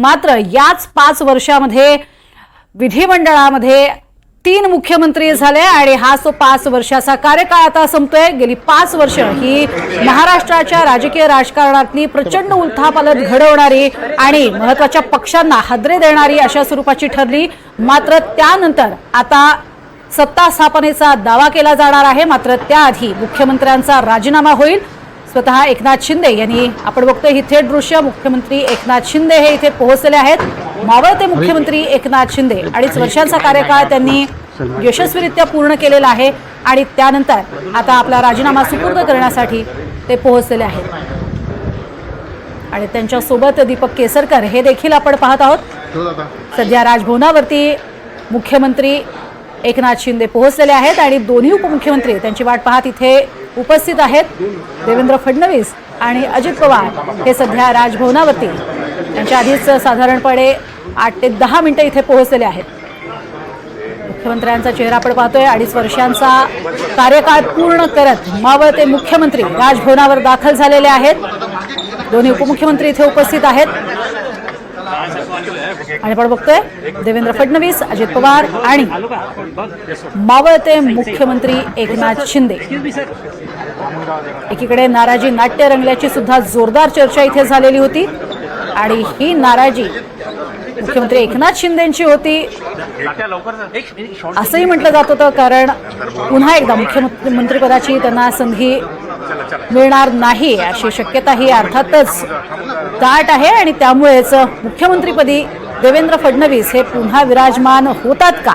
मात्र याच 5 वर्षामध्ये विधिमंडळामध्ये 3 मुख्यमंत्री झाले आणि हा जो 5 वर्षाचा कार्यकाळ आता संपतोय। गेली 5 वर्ष ही महाराष्ट्राच्या राजकीय राजकारणातली प्रचंड उलथापालथ घडवणारी आणि महत्त्वाच्या पक्षांना हादरे देणारी अशा स्वरूपाची ठरली। मात्र त्यानंतर आता सत्ता स्थापनेचा दावा केला जाणार आहे। मात्र त्याआधी मुख्यमंत्र्यांचा राजीनामा होईल। स्वतः एकनाथ शिंदे यांनी आपण बघतोय ही थेट दृश्य, मुख्यमंत्री एकनाथ शिंदे हे इथे पोहोचलेले आहेत। मावळते मुख्यमंत्री एकनाथ शिंदे 2.5 वर्षांचा कार्यकाळ त्यांनी यशस्वीरित्या पूर्ण केलेला आहे आणि त्यानंतर आता आपला राजीनामा सुपूर्द करण्यासाठी ते पोहोचलेले आहेत आणि त्यांच्या सोबत दीपक केसरकर हे देखील आपण पाहत आहोत। सध्या राजभवनावरती मुख्यमंत्री एकनाथ शिंदे पोहोचलेले आहेत आणि दोन्ही उपमुख्यमंत्री त्यांची वाट पाहत इथे उपस्थित आहेत। देवेंद्र फडणवीस आणि अजित पवार हे सध्या राजभवनावरती त्यांच्या आधीच साधारणपणे 8 ते 10 मिनिटं इथे पोहोचलेले आहेत। मुख्यमंत्र्यांचा चेहरा आपण पाहतोय। 2.5 वर्षांचा कार्यकाळ पूर्ण करत मावळते मुख्यमंत्री राजभवनावर दाखल झालेले आहेत। दोन्ही उपमुख्यमंत्री इथे उपस्थित आहेत आणि आपण बघतोय देवेंद्र फडणवीस, अजित पवार आणि मावळते मुख्यमंत्री एकनाथ शिंदे। एकीकडे नाराजी नाट्य रंगल्याची सुद्धा जोरदार चर्चा इथे झालेली होती आणि ही नाराजी मुख्यमंत्री एकनाथ शिंदेंची होती असंही म्हटलं जात होतं, कारण पुन्हा एकदा मुख्यमंत्रीपदाची त्यांना संधी मिळणार नाही अशी शक्यता ही अर्थातच दाट आहे आणि त्यामुळेच मुख्यमंत्रीपदी देवेंद्र फडणवीस हे पुन्हा विराजमान होतात का,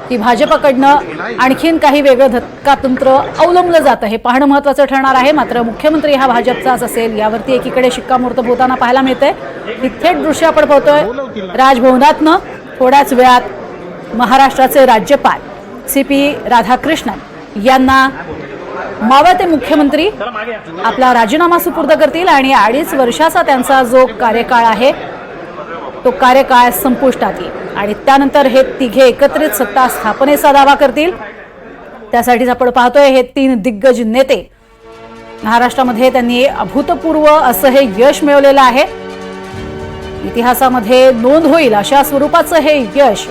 की भाजपकडनं आणखीन काही वेगळं धक्कातंत्र अवलंबलं जातं हे पाहणं महत्त्वाचं ठरणार आहे। मात्र मुख्यमंत्री हा भाजपचाच असेल यावरती एकीकडे शिक्कामोर्तब होताना पाहायला मिळतंय। ही थेट दृश्य आपण पाहतोय राजभवनातनं। थोड्याच वेळात महाराष्ट्राचे राज्यपाल CP राधाकृष्णन यांना मावळते मुख्यमंत्री आपला राजीनामा सुपूर्द करतील आणि 2.5 वर्षाचा त्यांचा जो कार्यकाळ आहे तो कार्यकाळ संपुष्टात येईल आणि त्यानंतर हे तिघे एकत्रित सत्ता स्थापनेचा दावा करतील। त्यासाठीच आपण पाहतोय हे 3 दिग्गज नेते महाराष्ट्रामध्ये त्यांनी अभूतपूर्व असं हे यश मिळवलेलं आहे। इतिहासामध्ये नोंद होईल अशा स्वरूपाचं हे यश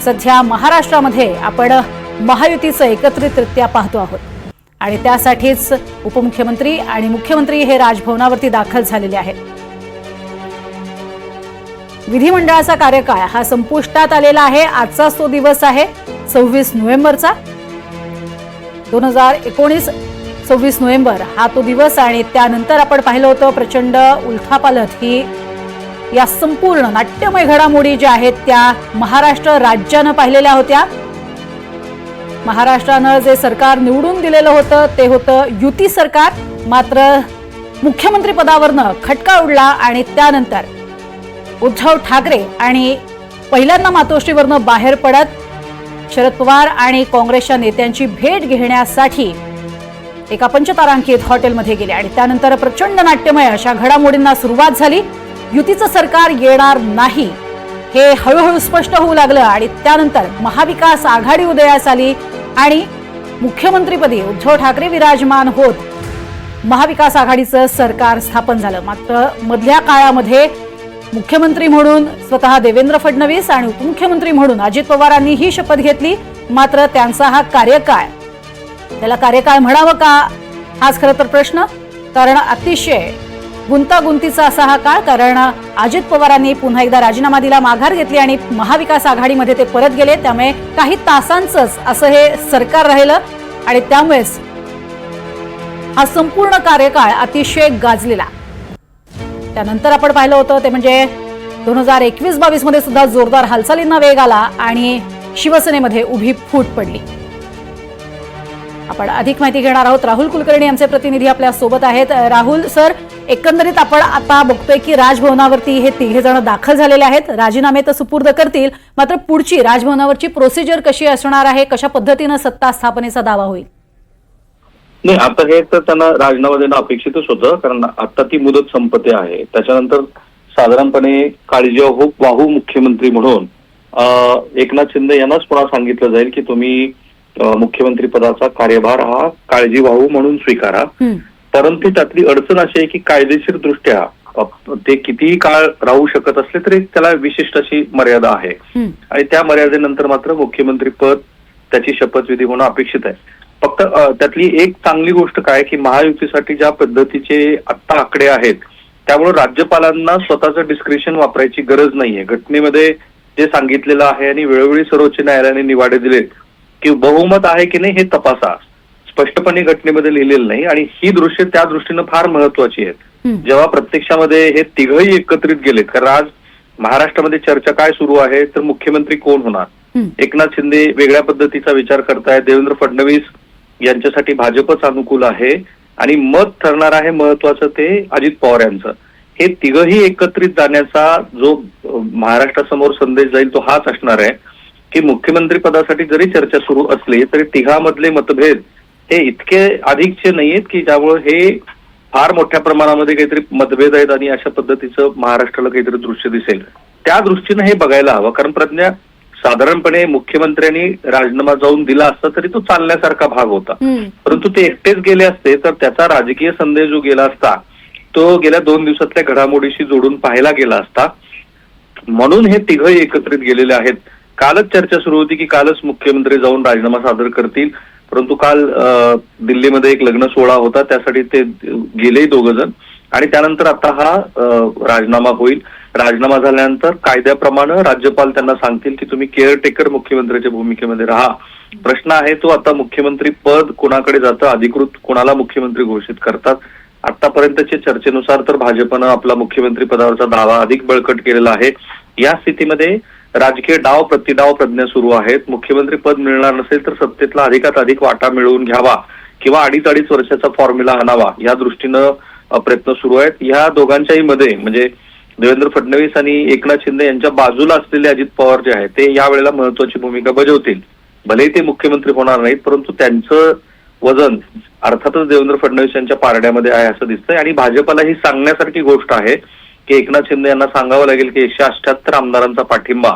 सध्या महाराष्ट्रामध्ये आपण महायुतीचं एकत्रितरित्या पाहतो आहोत आणि त्यासाठीच उपमुख्यमंत्री आणि मुख्यमंत्री हे राजभवनावरती दाखल झालेले आहेत। विधिमंडळाचा कार्यकाळ हा संपुष्टात आलेला आहे। आजचाच तो दिवस आहे 26 नोव्हेंबरचा 2019 26 नोव्हेंबर हा तो दिवस आणि त्यानंतर आपण पाहिलं होतं प्रचंड उलथापालथ ही या संपूर्ण नाट्यमय घडामोडी ज्या आहेत त्या महाराष्ट्र राज्यानं पाहिलेल्या होत्या। महाराष्ट्रानं जे सरकार निवडून दिलेलं होतं ते होतं युती सरकार। मात्र मुख्यमंत्री पदावरनं खटका उडला आणि त्यानंतर उद्धव ठाकरे आणि पहिल्यांदा मातोश्रीवरनं बाहेर पडत शरद पवार आणि काँग्रेसच्या नेत्यांची भेट घेण्यासाठी एका पंचतारांकित हॉटेलमध्ये गेले आणि त्यानंतर प्रचंड नाट्यमय अशा घडामोडींना सुरुवात झाली। युतीचं सरकार येणार नाही हे हळूहळू स्पष्ट होऊ लागलं आणि त्यानंतर महाविकास आघाडी उदयास आली आणि मुख्यमंत्रीपदी उद्धव ठाकरे विराजमान होत महाविकास आघाडीचं सरकार स्थापन झालं। मात्र मधल्या काळामध्ये मुख्यमंत्री म्हणून स्वतः देवेंद्र फडणवीस आणि उपमुख्यमंत्री म्हणून अजित पवारांनी ही शपथ घेतली। मात्र त्यांचा हा कार्यकाळ, त्याला कार्यकाळ म्हणावं का हाच खरं तर प्रश्न, कारण अतिशय गुंतागुंतीचा असा हा काळ, कारण अजित पवारांनी पुन्हा एकदा राजीनामा दिला, माघार घेतली आणि महाविकास आघाडीमध्ये ते परत गेले। त्यामुळे काही तासांचंच असं हे सरकार राहिलं आणि त्यामुळेच हा संपूर्ण कार्यकाळ अतिशय गाजलेला। त्यानंतर आपण पाहिलं होतं ते म्हणजे 2021-22 मध्ये सुद्धा जोरदार हालचालींना वेग आला आणि शिवसेनेमध्ये उभी फूट पडली। आपण अधिक माहिती घेणार आहोत। राहुल कुलकर्णी आमचे प्रतिनिधी आपल्या सोबत आहेत। राहुल सर, एकंदरीत आपण आता बघतोय की राजभवनावरती हे 3 जण दाखल झालेले आहेत, राजीनामे तर सुपूर्द करतील, मात्र पुढची राजभवनावरची प्रोसिजर कशी असणार आहे, कशा पद्धतीने सत्ता स्थापनेचा दावा होईल? नाही, आता हे तर त्यांना राजीनामा देणं अपेक्षितच होतं, कारण आता ती मुदत संपते आहे। त्याच्यानंतर साधारणपणे काळजीवाहू मुख्यमंत्री म्हणून एकनाथ शिंदे यांनाच पुन्हा सांगितलं जाईल की तुम्ही मुख्यमंत्री पदाचा कार्यभार हा काळजीवाहू म्हणून स्वीकारा। परंतु त्यातली अडचण अशी आहे की कायदेशीर दृष्ट्या ते कितीही काळ राहू शकत असले तरी त्याला विशिष्ट अशी मर्यादा आहे आणि त्या मर्यादेनंतर मात्र मुख्यमंत्री पद त्याची शपथविधी होणं अपेक्षित आहे. फक्त त्यातली एक चांगली गोष्ट काय की महायुतीसाठी ज्या पद्धतीचे आत्ता आकडे आहेत त्यामुळे राज्यपालांना स्वतःचं डिस्क्रिशन वापरायची गरज नाहीये. घटनेमध्ये जे सांगितलेलं आहे आणि वेळोवेळी सर्वोच्च न्यायालयाने निवाडे दिले की बहुमत आहे की नाही हे तपासा, स्पष्टपणे घटनेमध्ये लिहिलेलं नाही आणि ही दृश्य त्या दृष्टीनं फार महत्वाची आहेत. जेव्हा प्रत्यक्षामध्ये हे तिघही एकत्रित गेलेत, कारण आज महाराष्ट्रामध्ये चर्चा काय सुरू आहे तर मुख्यमंत्री कोण होणार. एकनाथ शिंदे वेगळ्या पद्धतीचा विचार करतायत, देवेंद्र फडणवीस यांच्यासाठी भाजपच अनुकूल आहे आणि मत ठरणार आहे महत्वाचं ते अजित पवार यांचं. हे तिघही एकत्रित जाण्याचा जो महाराष्ट्रासमोर संदेश जाईल तो हाच असणार आहे की मुख्यमंत्री पदासाठी जरी चर्चा सुरू असली तरी तिघामधले मतभेद हे इतके अधिकचे नाहीयेत की ज्यामुळे हे फार मोठ्या प्रमाणामध्ये काहीतरी मतभेद आहेत आणि अशा पद्धतीचं महाराष्ट्राला काहीतरी दृश्य दिसेल. त्या दृष्टीनं हे बघायला हवं. कारण प्रज्ञा, साधारणपणे मुख्यमंत्र्यांनी राजीनामा जाऊन दिला असता तरी तो चालण्यासारखा भाग होता, परंतु ते एकटेच गेले असते तर त्याचा राजकीय संदेश जो गेला असता तो गेल्या 2 दिवसातल्या घडामोडीशी जोडून पाहायला गेला असता. म्हणून हे तिघही एकत्रित गेलेले आहेत. कालच चर्चा सुरू होती की कालच मुख्यमंत्री जाऊन राजीनामा सादर करतील, परंतु काल दिल्लीमध्ये एक लग्न सोहळा होता त्यासाठी ते गेले 2 जण आणि त्यानंतर आता हा राजीनामा होईल. राजीनामा झाल्यानंतर कायद्याप्रमाणे राज्यपाल त्यांना सांगतील की तुम्ही केअरटेकर मुख्यमंत्र्याच्या भूमिकेमध्ये राहा. प्रश्न आहे तो आता मुख्यमंत्री पद कोणाकडे जातं, अधिकृत कोणाला मुख्यमंत्री घोषित करतात. आतापर्यंतच्या चर्चेनुसार तर भाजपनं आपला मुख्यमंत्री पदावरचा दावा अधिक बळकट केलेला आहे. या स्थितीमध्ये राजकीय डाव प्रतिडाव प्रज्ञा सुरू आहेत. मुख्यमंत्री पद मिळणार नसेल तर सत्तेतला अधिकात अधिक वाटा मिळवून घ्यावा किंवा 2.5 वर्षाचा फॉर्म्युला आणावा या दृष्टीनं प्रयत्न सुरू आहेत. या दोघांच्याही मध्ये म्हणजे देवेंद्र फडणवीस आणि एकनाथ शिंदे यांच्या बाजूला असलेले अजित पवार जे आहेत ते यावेळेला महत्वाची भूमिका बजावतील. भलेही ते मुख्यमंत्री होणार नाहीत परंतु त्यांचं वजन अर्थातच देवेंद्र फडणवीस यांच्या पारड्यामध्ये आहे असं दिसतंय आणि भाजपला ही सांगण्यासारखी गोष्ट आहे की एकनाथ शिंदे यांना सांगावं लागेल की 178 आमदारांचा पाठिंबा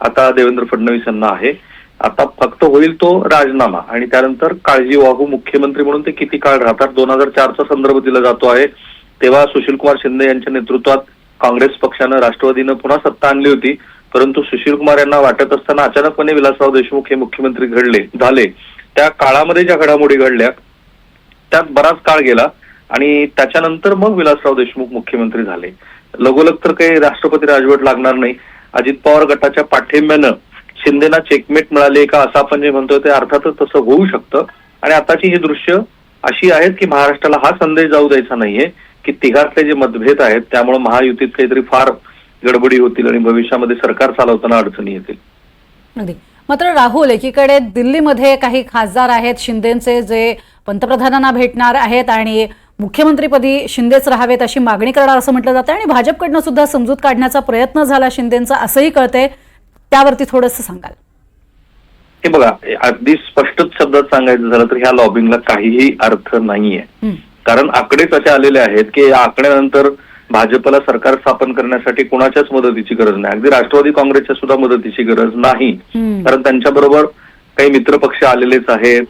आता देवेंद्र फडणवीस यांना आहे. आता फक्त होईल तो राजीनामा आणि त्यानंतर काळजीवाहू मुख्यमंत्री म्हणून ते किती काळ राहतात. 2004चा संदर्भ दिला जातो आहे. तेव्हा सुशीलकुमार शिंदे यांच्या नेतृत्वात काँग्रेस पक्षानं राष्ट्रवादीनं पुन्हा सत्ता आणली होती, परंतु सुशीलकुमार यांना वाटत असताना अचानकपणे विलासराव देशमुख हे मुख्यमंत्री झाले. त्या काळामध्ये ज्या घडामोडी घडल्या त्यात बराच काळ गेला आणि त्याच्यानंतर मग विलासराव देशमुख मुख्यमंत्री झाले. लगोलग तर काही राष्ट्रपती राजवट लागणार नाही. अजित पवार गटाच्या पाठिंब्यानं शिंदेना चेकमेट मिळाले का असं आपण जे म्हणतोय ते अर्थातच तसं होऊ शकतं आणि आताची ही दृश्य अशी आहेत की महाराष्ट्राला हा संदेश जाऊ द्यायचा नाहीये की तिघातले जे मतभेद आहेत त्यामुळे महायुतीत काहीतरी फार गडबडी होतील आणि भविष्यामध्ये सरकार चालवताना अडचणी येतील. मात्र राहुल, एकीकडे दिल्लीमध्ये काही खासदार आहेत शिंदेचे जे पंतप्रधानांना भेटणार आहेत आणि मुख्यमंत्रीपदी शिंदेच राहावेत अशी मागणी करणार असं म्हटलं जातं आणि भाजपकडनं सुद्धा समजूत काढण्याचा प्रयत्न झाला शिंदेचा असंही कळतंय. त्यावरती थोडंसं सांगाल? हे बघा, अगदी स्पष्टच शब्दात सांगायचं झालं तर ह्या लॉबिंगला काहीही अर्थ नाहीये. कारण आकडेच असे आलेले आहेत की या आकड्यानंतर भाजपला सरकार स्थापन करण्यासाठी कोणाच्याच मदतीची गरज नाही. अगदी राष्ट्रवादी काँग्रेसच्या सुद्धा मदतीची गरज नाही, कारण त्यांच्याबरोबर काही मित्रपक्ष आलेलेच आहेत.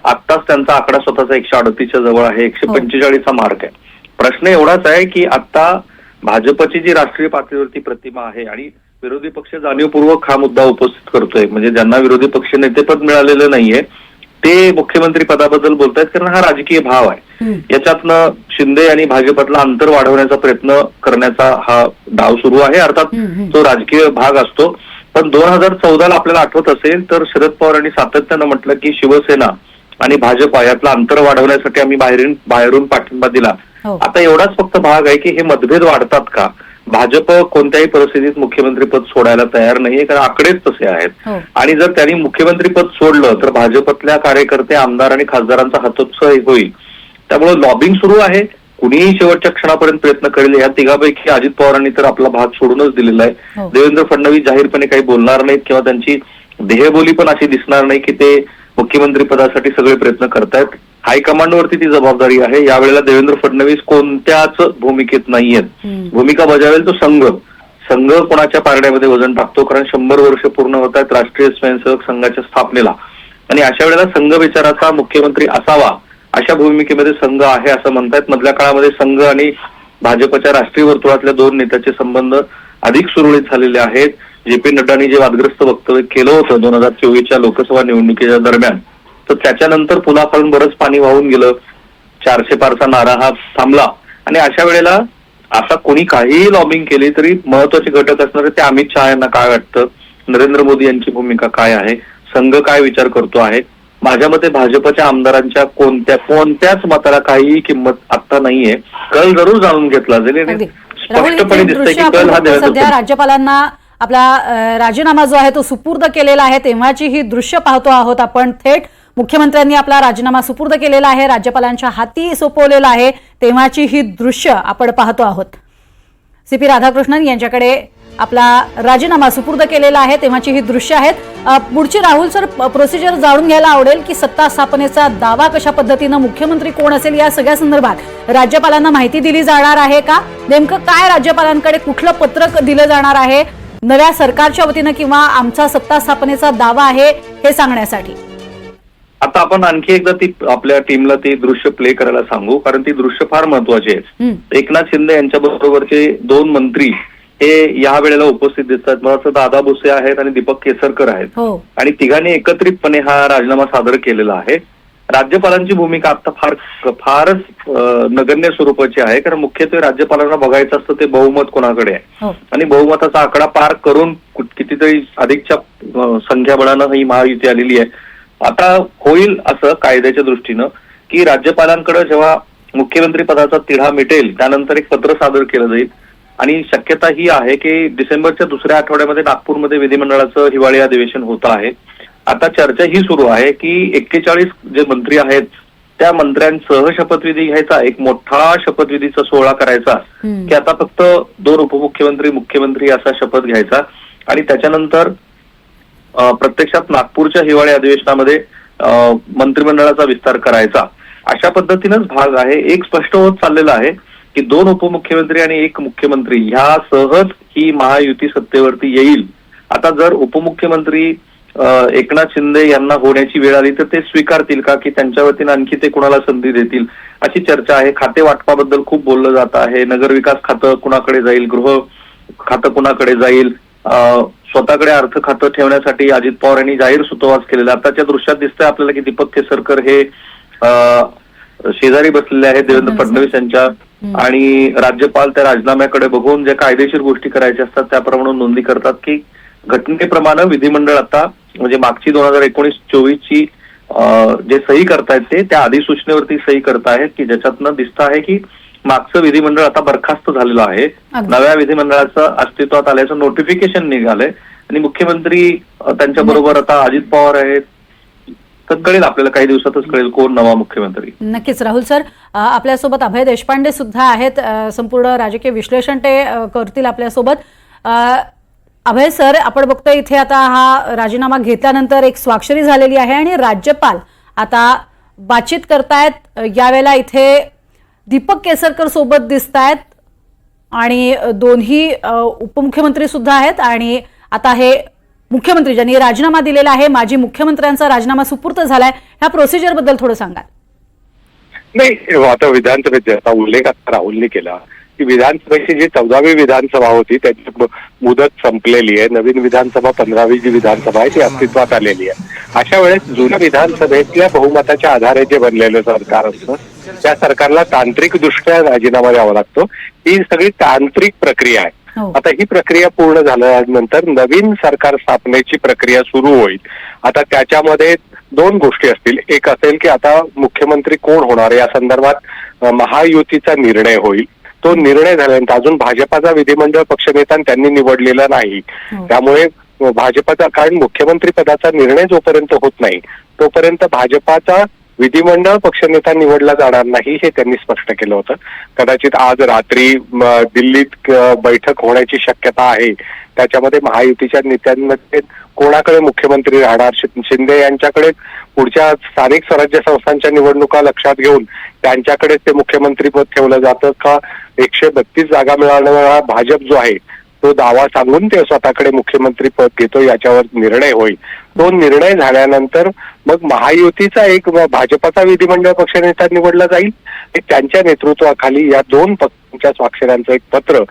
आत्ताच त्यांचा आकडा स्वतःचा 138च्या जवळ आहे, 145चा मार्क आहे. प्रश्न एवढाच आहे की आता भाजपची जी राष्ट्रीय पातळीवरती प्रतिमा आहे आणि विरोधी पक्ष जाणीवपूर्वक हा मुद्दा उपस्थित करतोय, म्हणजे ज्यांना विरोधी पक्ष नेतेपद मिळालेलं नाहीये ते मुख्यमंत्री पदाबद्दल बोलतायत कारण हा राजकीय भाव आहे. याच्यातनं शिंदे आणि भाजपतला अंतर वाढवण्याचा प्रयत्न करण्याचा हा डाव सुरू आहे. अर्थात तो राजकीय भाग असतो. पण 2014ला आपल्याला आठवत असेल तर शरद पवार यांनी सातत्यानं म्हटलं की शिवसेना आणि भाजपा यातला अंतर वाढवण्यासाठी आम्ही बाहेरून पाठिंबा दिला. आता एवढाच फक्त भाग आहे की हे मतभेद वाढतात का? भाजप कोणत्याही परिस्थितीत मुख्यमंत्रीपद सोडायला तयार नाहीये कारण आकडेच तसे आहेत आणि जर त्यांनी मुख्यमंत्रीपद सोडलं तर भाजपतल्या कार्यकर्ते, आमदार आणि खासदारांचा हतोत्साह होईल. त्यामुळे लॉबिंग सुरू आहे. कुणीही शेवटच्या क्षणापर्यंत प्रयत्न करेल. या तिघापैकी अजित पवारांनी तर आपला भाग सोडूनच दिलेला आहे. देवेंद्र फडणवीस जाहीरपणे काही बोलणार नाहीत किंवा त्यांची देहबोली पण अशी दिसणार नाही की ते मुख्यमंत्री पदासाठी सगळे प्रयत्न करतायत. हायकमांडवरती ती जबाबदारी आहे. यावेळेला देवेंद्र फडणवीस कोणत्याच भूमिकेत नाहीयेत. भूमिका बजावेल तो संघ कोणाच्या पारड्यामध्ये वजन टाकतो, कारण 100 वर्ष पूर्ण होत आहेत राष्ट्रीय स्वयंसेवक संघाच्या स्थापनेला आणि अशा वेळेला संघ विचाराचा मुख्यमंत्री असावा अशा भूमिकेमध्ये संघ आहे असं म्हणतायत. मधल्या काळामध्ये संघ आणि भाजपच्या राष्ट्रीय वर्तुळातल्या 2 नेत्याचे संबंध अधिक सुरळीत झालेले आहेत. जे पी नड्डांनी जे वादग्रस्त वक्तव्य केलं होतं 2024च्या लोकसभा निवडणुकीच्या दरम्यान, तर त्याच्यानंतर पुन्हा पण बरंच पाणी वाहून गेलं. 400 पारचा नारा हा थांबला. आणि अशा वेळेला आता कोणी काहीही लॉबिंग केली तरी महत्वाचे घटक असणारे ते अमित शहा यांना काय वाटतं, नरेंद्र मोदी यांची भूमिका काय आहे, संघ काय विचार करतो आहे. माझ्या मते भाजपच्या आमदारांच्या कोणत्याच मताला काहीही किंमत आता नाहीये. कल जरूर जाणून घेतला जाईल. स्पष्टपणे दिसतंय की कल हा सध्या राज्यपालांना आपला राजीनामा जो आहे तो सुपूर्द केलेला आहे, तेव्हाची ही दृश्य पाहतो आहोत आपण. थेट मुख्यमंत्र्यांनी आपला राजीनामा सुपूर्द केलेला आहे, राज्यपालांच्या हाती सोपवलेला आहे, तेव्हाची ही दृश्य आपण पाहतो आहोत. CP राधाकृष्णन यांच्याकडे आपला राजीनामा सुपूर्द केलेला आहे, तेव्हाची ही दृश्य आहेत. पुढची राहुल सर प्रोसिजर जाणून घ्यायला आवडेल की सत्ता स्थापनेचा दावा कशा पद्धतीनं, मुख्यमंत्री कोण असेल या सगळ्या संदर्भात राज्यपालांना माहिती दिली जाणार आहे का? नेमकं काय राज्यपालांकडे कुठलं पत्रक दिलं जाणार आहे नव्या सरकारच्या वतीनं किंवा आमचा सत्ता स्थापनेचा दावा आहे हे सांगण्यासाठी? आता आपण आणखी एकदा ती आपल्या टीमला ती दृश्य प्ले करायला सांगू, कारण ती दृश्य फार महत्वाची आहेत. एकनाथ शिंदे यांच्या बरोबरचे 2 मंत्री हे या वेळेला उपस्थित दिसतात. मला वाटतं दादा भुसे आहेत आणि दीपक केसरकर आहेत. आणि तिघांनी एकत्रितपणे हा राजीनामा सादर केलेला आहे. राज्यपालांची भूमिका आता फारच नगण्य स्वरूपाची आहे, कारण मुख्यत्वे राज्यपालांना बघायचं असतं ते बहुमत कोणाकडे आहे. आणि बहुमताचा आकडा पार करून कितीतरी अधिकच्या संख्याबळानं ही महायुती आलेली आहे. आता होईल असं कायद्याच्या दृष्टीनं की राज्यपालांकडे जेव्हा मुख्यमंत्री पदाचा तिढा मिटेल त्यानंतर एक पत्र सादर केलं जाईल. आणि शक्यता ही आहे की डिसेंबरच्या 2ऱ्या आठवड्यामध्ये नागपूरमध्ये विधिमंडळाचं हिवाळी अधिवेशन होत आहे. आता चर्चा ही सुरू आहे की 41 जे मंत्री आहेत त्या मंत्र्यांसह शपथविधी घ्यायचा, एक मोठा शपथविधीचा सोहळा करायचा की आता फक्त 2 उपमुख्यमंत्री, मुख्यमंत्री असा शपथ घ्यायचा. आणि त्याच्यानंतर प्रत्यक्षात नागपूरच्या हिवाळी अधिवेशनामध्ये मंत्रिमंडळाचा विस्तार करायचा. अशा पद्धतीनंच भाग आहे. एक स्पष्ट होत चाललेलं आहे की 2 उपमुख्यमंत्री आणि 1 मुख्यमंत्री ह्या सहज ही महायुती सत्तेवरती येईल. आता जर उपमुख्यमंत्री एकनाथ शिंदे यांना होण्याची वेळ आली तर ते स्वीकारतील का, की त्यांच्या वतीनं आणखी ते कुणाला संधी देतील, अशी चर्चा आहे. खाते वाटपाबद्दल खूप बोललं जात आहे. नगरविकास खातं कुणाकडे जाईल, गृह खातं कुणाकडे जाईल, स्वतःकडे अर्थ खातं ठेवण्यासाठी अजित पवार यांनी जाहीर सुतोवाच केलेला. आताच्या दृश्यात दिसतंय आपल्याला की दीपक केसरकर हे शेजारी बसलेले आहेत देवेंद्र फडणवीस यांच्या. आणि राज्यपाल त्या राजीनाम्याकडे बघून ज्या कायदेशीर गोष्टी करायच्या असतात त्याप्रमाणे नोंदी करतात की घटनेप्रमाणे विधिमंडळ आता म्हणजे मागची 2019-24 ची जे सही करतायत ते त्या अधिसूचनेवरती सही करतायत की ज्याच्यातनं दिसतं आहे की मागचं विधिमंडळ आता बरखास्त झालेलं आहे. नव्या विधिमंडळाचं अस्तित्वात आल्याचं नोटिफिकेशन निघालंय आणि मुख्यमंत्री त्यांच्या बरोबर आता अजित पवार आहेत. तर कळेल आपल्याला काही दिवसातच कळेल कोण नवा मुख्यमंत्री. नक्कीच राहुल सर, आपल्यासोबत अभय देशपांडे सुद्धा आहेत, संपूर्ण राजकीय विश्लेषण ते करतील आपल्यासोबत. अभय सर, आपण बघतोय इथे आता हा राजीनामा घेतल्यानंतर एक स्वाक्षरी झालेली आहे आणि राज्यपाल आता बातचीत करतायत. यावेळेला इथे दीपक केसरकर सोबत दिसतायत आणि दोन्ही उपमुख्यमंत्री सुद्धा आहेत. आणि आता हे मुख्यमंत्री ज्यांनी राजीनामा दिलेला आहे, माजी मुख्यमंत्र्यांचा राजीनामा सुपूर्द झालाय, ह्या प्रोसिजर बद्दल थोडं सांगा. नाही, आता विधानसभेचा उल्लेख आता राहुलने केला की विधानसभेची जी 14वी विधानसभा होती त्याची मुदत संपलेली आहे. नवीन विधानसभा 15वी जी विधानसभा आहे ती अस्तित्वात आलेली आहे. अशा वेळेस जुन्या विधानसभेतल्या बहुमताच्या आधारे जे बनलेलं सरकार असतं त्या सरकारला तांत्रिकदृष्ट्या राजीनामा द्यावा लागतो. ही सगळी तांत्रिक प्रक्रिया आहे. आता ही प्रक्रिया पूर्ण झाल्यानंतर नवीन सरकार स्थापनेची प्रक्रिया सुरू होईल. आता त्याच्यामध्ये 2 गोष्टी असतील. एक असेल की आता मुख्यमंत्री कोण होणार या संदर्भात महायुतीचा निर्णय होईल. तो निर्णय झाल्यानंतर अजून भाजपाचा विधिमंडळ पक्षनेता त्यांनी निवडलेला नाही, त्यामुळे भाजपाचा, कारण मुख्यमंत्री पदाचा निर्णय जोपर्यंत होत नाही तोपर्यंत भाजपाचा विधिमंडळ पक्षनेता निवडला जाणार नाही हे त्यांनी स्पष्ट केलं होतं. कदाचित आज रात्री दिल्लीत बैठक होण्याची शक्यता आहे. त्याच्यामध्ये महायुतीच्या नेत्यांमध्ये कोणाकडे मुख्यमंत्री राहणार, शिंदे यांच्याकडे पुढच्या स्थानिक स्वराज्य संस्थांच्या निवडणुका लक्षात घेऊन त्यांच्याकडे ते मुख्यमंत्रीपद ठेवलं जातं का 132 जागा मिळवणारा भाजप जो आहे तो दावा सांगून ते स्वतःकडे मुख्यमंत्री पद घेतो याच्यावर निर्णय होईल. तो निर्णय झाल्यानंतर मग महायुतीचा एक भाजपचा विधिमंडळ पक्षनेता निवडला जाईल. त्यांच्या नेतृत्वाखाली या दोन पक्षांच्या स्वाक्षऱ्यांचं एक पत्र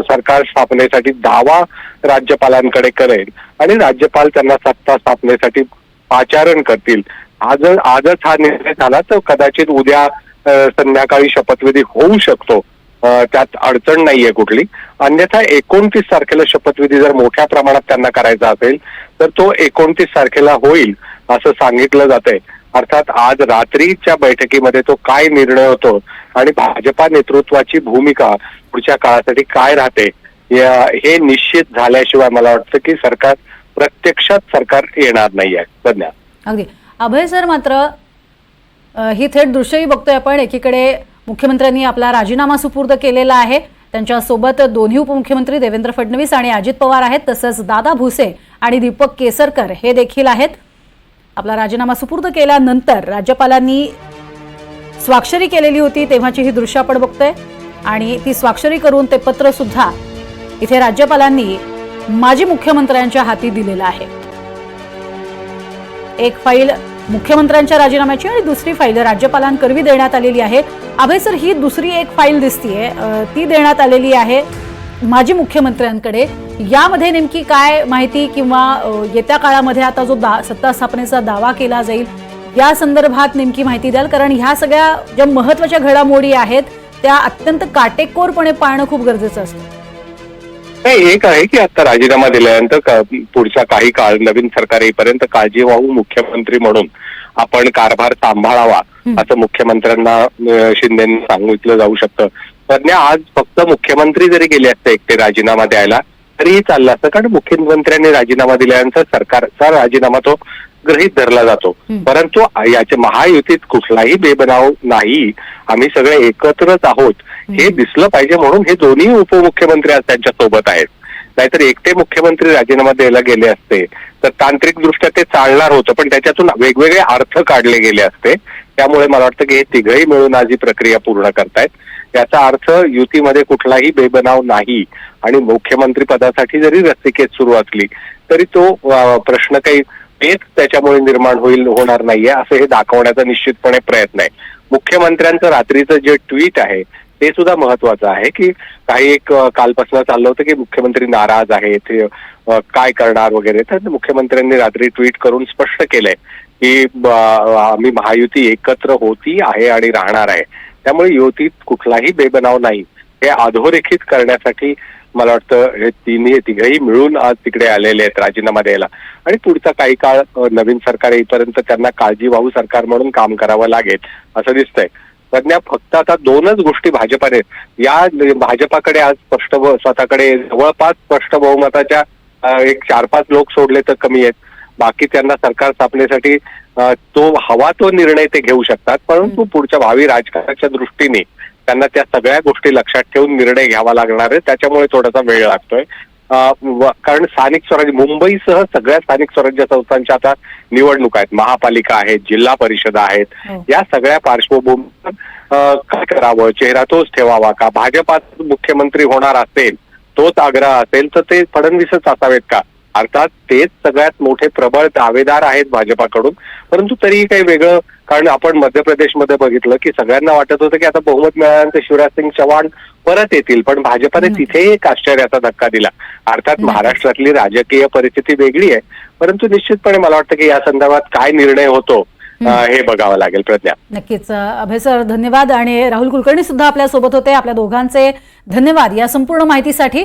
सरकार स्थापनेसाठी दावा राज्यपालांकडे करेल आणि राज्यपाल त्यांना सत्ता स्थापनेसाठी पाचारण करतील. आजच हा निर्णय झाला तर कदाचित उद्या संध्याकाळी शपथविधी होऊ शकतो. त्यात अडचण नाहीये कुठली. अन्यथा 29 तारखेला शपथविधी जर मोठ्या प्रमाणात त्यांना करायचा असेल तर तो 29 तारखेला होईल असं सांगितलं जातंय. अर्थात आज रात्रीच्या बैठकीमध्ये तो काय निर्णय होतो आणि भाजपा नेतृत्वाची भूमिका पुढच्या काळासाठी काय राहते हे निश्चित झाल्याशिवाय मला वाटतं की प्रत्यक्षात सरकार येणार नाहीये सध्या. अगदी अभय सर, मात्र ही थेट दृश्यही बघतोय आपण. एकीकडे मुख्यमंत्र्यांनी आपला राजीनामा सुपूर्द केलेला आहे. त्यांच्यासोबत दोन्ही उपमुख्यमंत्री देवेंद्र फडणवीस आणि अजित पवार आहेत, तसंच दादा भुसे आणि दीपक केसरकर हे देखील आहेत. आपला राजीनामा सुपूर्द केल्यानंतर राज्यपालांनी स्वाक्षरी केलेली होती तेव्हाची ही दृश्य आपण बघतोय आणि ती स्वाक्षरी करून ते पत्र सुद्धा इथे राज्यपालांनी माजी मुख्यमंत्र्यांच्या हाती दिलेलं आहे. एक फाईल मुख्यमंत्र्यांच्या राजीनाम्याची आणि दुसरी फाईल राज्यपालांकरवी देण्यात आलेली आहे. अभय सर, ही दुसरी एक फाईल दिसतीये, ती देण्यात आलेली आहे माजी मुख्यमंत्र्यांकडे. यामध्ये नेमकी काय माहिती किंवा येत्या काळामध्ये आता जो सत्ता स्थापनेचा दावा केला जाईल या संदर्भात नेमकी माहिती द्याल? कारण ह्या सगळ्या ज्या महत्वाच्या घडामोडी आहेत त्या अत्यंत काटेकोरपणे पाळणं खूप गरजेचं असतं. नाही, एक आहे की आता राजीनामा दिल्यानंतर पुढच्या काही काळ नवीन सरकार येईपर्यंत काळजीवाहू मुख्यमंत्री म्हणून आपण कारभार सांभाळावा असं मुख्यमंत्र्यांना शिंदेंनी सांगितलं जाऊ शकतं. पण आज फक्त मुख्यमंत्री जरी गेले असते एकटे राजीनामा द्यायला तरीही चाललं असतं, कारण मुख्यमंत्र्यांनी राजीनामा दिल्यानंतर सरकारचा राजीनामा तो गृहीत धरला जातो. परंतु याच्या महायुतीत कुठलाही बेबनाव नाही, आम्ही सगळे एकत्रच आहोत हे दिसलं पाहिजे म्हणून हे दोन्ही उपमुख्यमंत्री आज त्यांच्या सोबत आहेत. नाहीतर एकटे मुख्यमंत्री राजीनामा द्यायला गेले असते तर तांत्रिकदृष्ट्या ते चालणार होतं, पण त्याच्यातून वेगवेगळे अर्थ काढले गेले असते. त्यामुळे मला वाटतं की हे तिघही मिळून आज ही प्रक्रिया पूर्ण करतायत. याचा अर्थ युतीमध्ये कुठलाही बेबनाव नाही आणि मुख्यमंत्री पदासाठी जरी रस्तिकेत सुरू असली तरी तो प्रश्न काही तेच त्याच्यामुळे निर्माण होणार नाहीये असं हे दाखवण्याचा निश्चितपणे प्रयत्न आहे. मुख्यमंत्र्यांचं रात्रीचं जे ट्विट आहे ते सुद्धा महत्वाचं आहे की काही एक कालपासून चाललं होतं की मुख्यमंत्री नाराज आहेत, काय करणार वगैरे. तर मुख्यमंत्र्यांनी रात्री ट्विट करून स्पष्ट केलंय की आम्ही महायुती एकत्र होती आहे आणि राहणार आहे. त्यामुळे युतीत कुठलाही बेबनाव नाही हे अधोरेखित करण्यासाठी मला वाटतं हे तिघही मिळून आज तिकडे आलेले आहेत राजीनामा द्यायला. आणि पुढचा काही काळ नवीन सरकार येईपर्यंत त्यांना काळजीवाहू सरकार म्हणून काम करावं लागेल असं दिसतंय. प्रज्ञा, फक्त आता दोनच गोष्टी भाजपाने भाजपाकडे आज स्वतःकडे जवळपास स्पष्ट बहुमताच्या एक 4-5 लोक सोडले तर कमी आहेत. बाकी त्यांना सरकार स्थापनेसाठी तो हवा तो निर्णय ते घेऊ शकतात, परंतु पुढच्या भावी राजकारणाच्या दृष्टीने त्यांना त्या सगळ्या गोष्टी लक्षात ठेवून निर्णय घ्यावा लागणार आहे. त्याच्यामुळे थोडासा वेळ लागतोय. कारण स्थानिक स्वराज्य मुंबईसह सगळ्या स्थानिक स्वराज्य संस्थांच्या आता निवडणुका आहेत, महापालिका आहेत, जिल्हा परिषद आहेत. या सगळ्या पार्श्वभूमीवर काय करावं, चेहरा तोच ठेवावा का, भाजपात मुख्यमंत्री होणार असेल तोच आग्रह असेल तर ते फडणवीसच असावेत का? अर्थात तेच सगळ्यात मोठे प्रबळ दावेदार आहेत भाजपाकडून, परंतु तरीही काही वेगळं. कारण आपण मध्य प्रदेशमध्ये बघितलं की सगळ्यांना वाटत होतं की आता बहुमत मिळाल्यानंतर शिवराज सिंग चौहान परत येतील, पण भाजपाने तिथेही एक आश्चर्याचा धक्का दिला. अर्थात महाराष्ट्रातली राजकीय परिस्थिती वेगळी आहे, परंतु निश्चितपणे मला वाटतं की या संदर्भात काय निर्णय होतो हे बघावं लागेल. प्रज्ञा, नक्कीच. अभय सर, धन्यवाद. आणि राहुल कुलकर्णी सुद्धा आपल्या सोबत होते. आपल्या दोघांचे धन्यवाद या संपूर्ण माहितीसाठी.